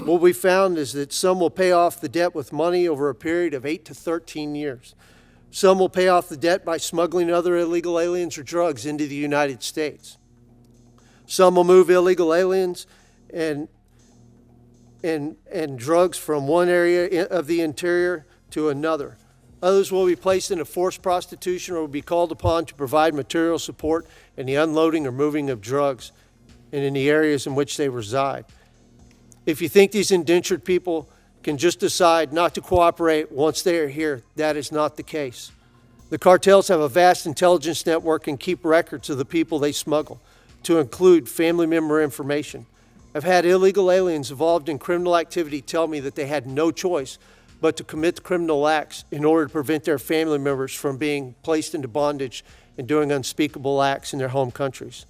What we found is that some will pay off the debt with money over a period of 8 to 13 years. Some will pay off the debt by smuggling other illegal aliens or drugs into the United States. Some will move illegal aliens and drugs from one area of the interior to another. Others will be placed into forced prostitution or will be called upon to provide material support in the unloading or moving of drugs and in the areas in which they reside. If you think these indentured people can just decide not to cooperate once they are here, that is not the case. The cartels have a vast intelligence network and keep records of the people they smuggle, to include family member information. I've had illegal aliens involved in criminal activity tell me that they had no choice but to commit criminal acts in order to prevent their family members from being placed into bondage and doing unspeakable acts in their home countries.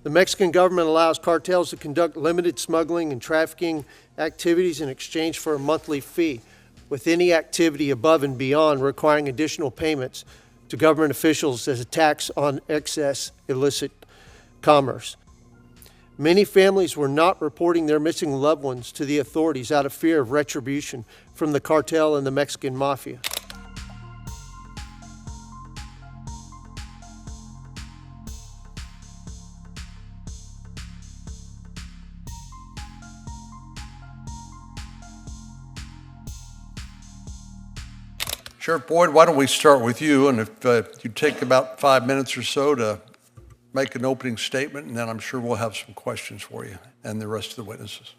The Mexican government allows cartels to conduct limited smuggling and trafficking activities in exchange for a monthly fee, with any activity above and beyond requiring additional payments to government officials as a tax on excess illicit commerce. Many families were not reporting their missing loved ones to the authorities out of fear of retribution from the cartel and the Mexican mafia. Sheriff Boyd, why don't we start with you, and if you take about 5 minutes or so to make an opening statement, and then I'm sure we'll have some questions for you and the rest of the witnesses.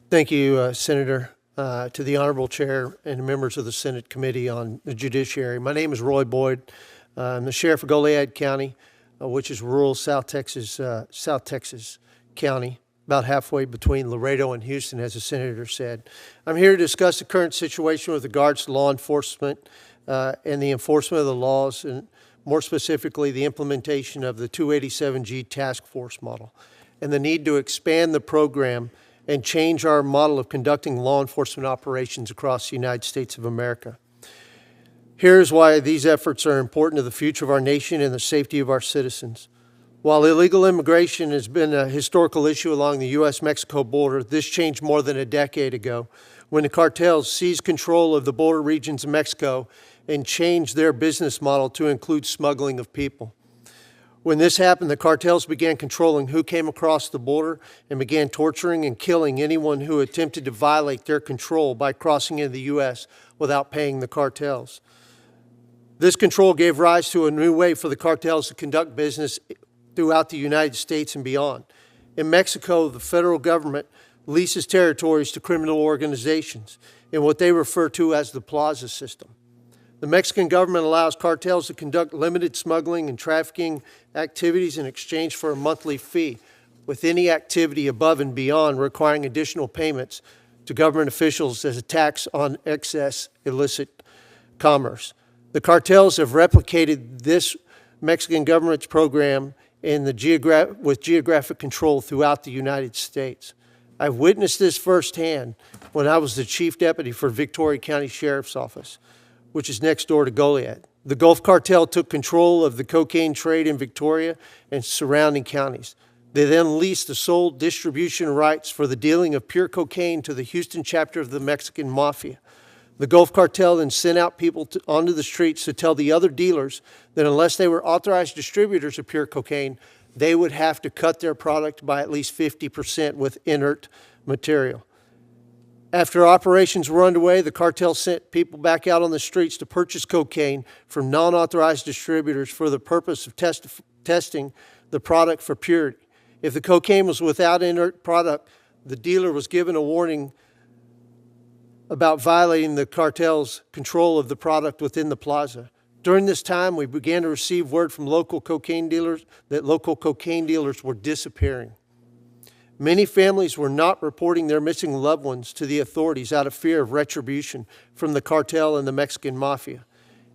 Thank you, Senator, to the Honorable Chair and members of the Senate Committee on the Judiciary. My name is Roy Boyd. I'm the Sheriff of Goliad County, which is rural South Texas County, about halfway between Laredo and Houston, as the Senator said. I'm here to discuss the current situation with regards to law enforcement and the enforcement of the laws, and more specifically, the implementation of the 287G task force model, and the need to expand the program and change our model of conducting law enforcement operations across the United States of America. Here's why these efforts are important to the future of our nation and the safety of our citizens. While illegal immigration has been a historical issue along the U.S.-Mexico border, this changed more than a decade ago when the cartels seized control of the border regions of Mexico and changed their business model to include smuggling of people. When this happened, the cartels began controlling who came across the border and began torturing and killing anyone who attempted to violate their control by crossing into the U.S. without paying the cartels. This control gave rise to a new way for the cartels to conduct business throughout the United States and beyond. In Mexico, the federal government leases territories to criminal organizations in what they refer to as the plaza system. The Mexican government allows cartels to conduct limited smuggling and trafficking activities in exchange for a monthly fee, with any activity above and beyond requiring additional payments to government officials as a tax on excess illicit commerce. The cartels have replicated this Mexican government's program with geographic control throughout the United States. I've witnessed this firsthand when I was the chief deputy for Victoria County Sheriff's Office, which is next door to Goliad. The Gulf Cartel took control of the cocaine trade in Victoria and surrounding counties. They then leased the sole distribution rights for the dealing of pure cocaine to the Houston chapter of the Mexican Mafia. The Gulf Cartel then sent out people onto the streets to tell the other dealers that unless they were authorized distributors of pure cocaine, they would have to cut their product by at least 50% with inert material. After operations were underway, the cartel sent people back out on the streets to purchase cocaine from non-authorized distributors for the purpose of testing the product for purity. If the cocaine was without inert product, the dealer was given a warning about violating the cartel's control of the product within the plaza. During this time, we began to receive word from local cocaine dealers that local cocaine dealers were disappearing. Many families were not reporting their missing loved ones to the authorities out of fear of retribution from the cartel and the Mexican mafia.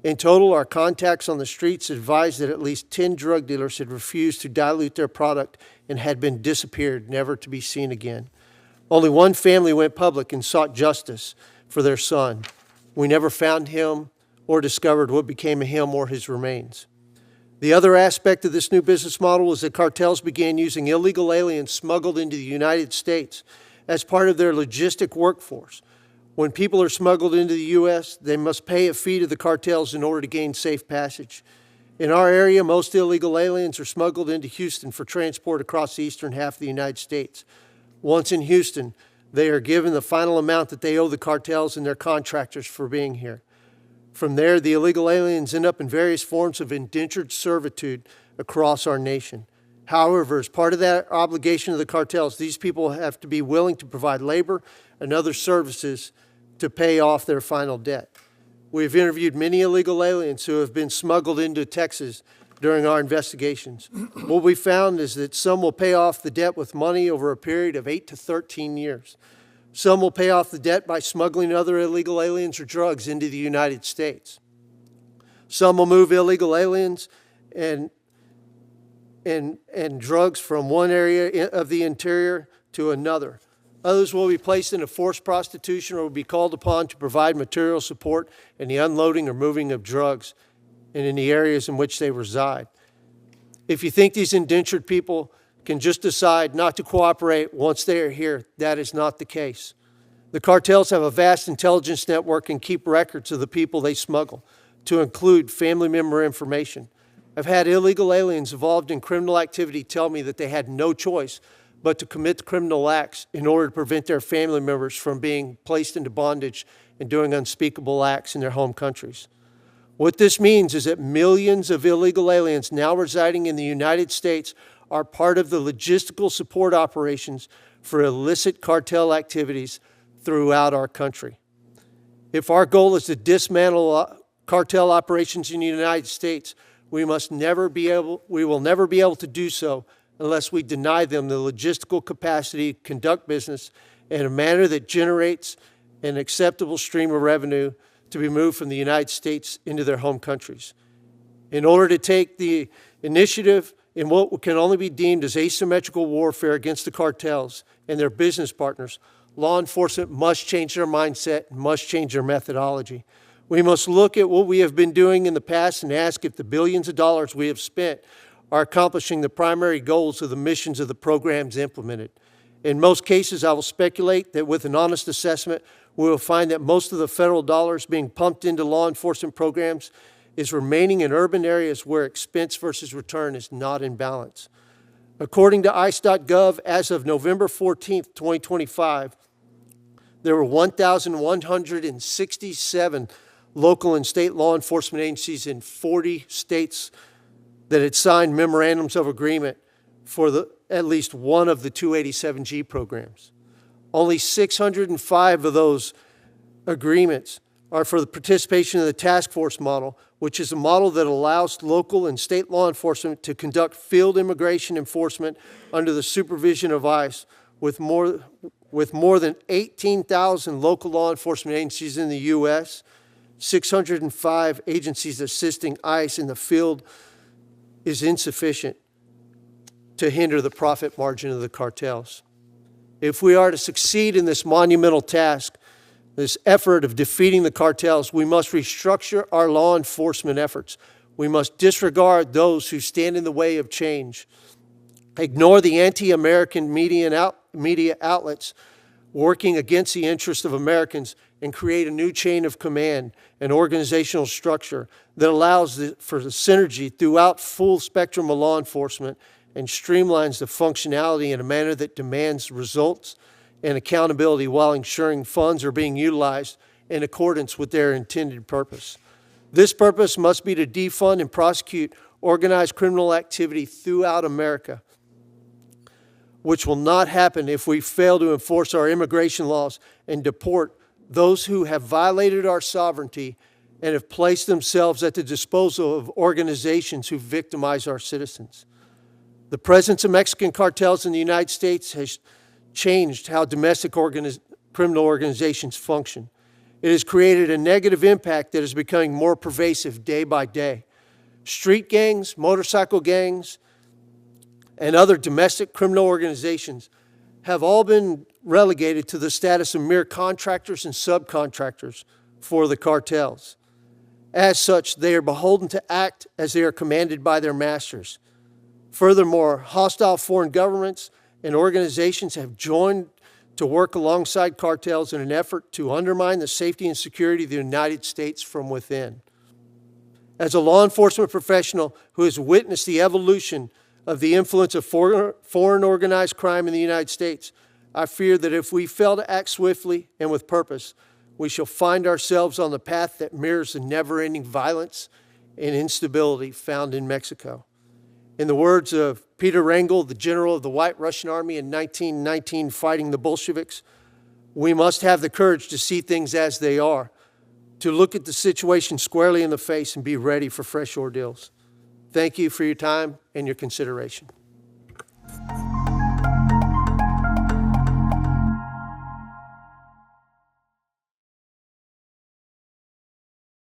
In total, our contacts on the streets advised that at least 10 drug dealers had refused to dilute their product and had been disappeared, never to be seen again. Only one family went public and sought justice for their son. We never found him or discovered what became of him or his remains. The other aspect of this new business model was that cartels began using illegal aliens smuggled into the United States as part of their logistic workforce. When people are smuggled into the U.S., they must pay a fee to the cartels in order to gain safe passage. In our area, most illegal aliens are smuggled into Houston for transport across the eastern half of the United States. Once in Houston, they are given the final amount that they owe the cartels and their contractors for being here. From there, the illegal aliens end up in various forms of indentured servitude across our nation. However, as part of that obligation of the cartels, these people have to be willing to provide labor and other services to pay off their final debt. We've interviewed many illegal aliens who have been smuggled into Texas during our investigations. What we found is that some will pay off the debt with money over a period of 8 to 13 years. Some will pay off the debt by smuggling other illegal aliens or drugs into the United States. Some will move illegal aliens and drugs from one area of the interior to another. Others will be placed into forced prostitution or will be called upon to provide material support in the unloading or moving of drugs and in the areas in which they reside. If you think these indentured people can just decide not to cooperate once they are here, that is not the case. The cartels have a vast intelligence network and keep records of the people they smuggle, to include family member information. I've had illegal aliens involved in criminal activity tell me that they had no choice but to commit criminal acts in order to prevent their family members from being placed into bondage and doing unspeakable acts in their home countries. What this means is that millions of illegal aliens now residing in the United States are part of the logistical support operations for illicit cartel activities throughout our country. If our goal is to dismantle cartel operations in the United States, we will never be able to do so unless we deny them the logistical capacity to conduct business in a manner that generates an acceptable stream of revenue to be moved from the United States into their home countries. In order to take the initiative in what can only be deemed as asymmetrical warfare against the cartels and their business partners, law enforcement must change their mindset and must change their methodology. We must look at what we have been doing in the past and ask if the billions of dollars we have spent are accomplishing the primary goals of the missions of the programs implemented. In most cases, I will speculate that with an honest assessment, we will find that most of the federal dollars being pumped into law enforcement programs is remaining in urban areas where expense versus return is not in balance. According to ICE.gov, as of November 14th, 2025, there were 1,167 local and state law enforcement agencies in 40 states that had signed memorandums of agreement for at least one of the 287G programs. Only 605 of those agreements are for the participation in the task force model, which is a model that allows local and state law enforcement to conduct field immigration enforcement under the supervision of ICE with more than 18,000 local law enforcement agencies in the U.S., 605 agencies assisting ICE in the field is insufficient to hinder the profit margin of the cartels. If we are to succeed in this monumental task, this effort of defeating the cartels, we must restructure our law enforcement efforts. We must disregard those who stand in the way of change, ignore the anti-American media outlets working against the interests of Americans, and create a new chain of command and organizational structure that allows for the synergy throughout full spectrum of law enforcement and streamlines the functionality in a manner that demands results and accountability while ensuring funds are being utilized in accordance with their intended purpose. This purpose must be to defund and prosecute organized criminal activity throughout America, which will not happen if we fail to enforce our immigration laws and deport those who have violated our sovereignty and have placed themselves at the disposal of organizations who victimize our citizens. The presence of Mexican cartels in the United States has changed how domestic criminal organizations function. It has created a negative impact that is becoming more pervasive day by day. Street gangs, motorcycle gangs, and other domestic criminal organizations have all been relegated to the status of mere contractors and subcontractors for the cartels. As such, they are beholden to act as they are commanded by their masters. Furthermore, hostile foreign governments and organizations have joined to work alongside cartels in an effort to undermine the safety and security of the United States from within. As a law enforcement professional who has witnessed the evolution of the influence of foreign organized crime in the United States, I fear that if we fail to act swiftly and with purpose, we shall find ourselves on the path that mirrors the never-ending violence and instability found in Mexico. In the words of Peter Wrangel, the general of the White Russian Army in 1919 fighting the Bolsheviks, we must have the courage to see things as they are, to look at the situation squarely in the face and be ready for fresh ordeals. Thank you for your time and your consideration.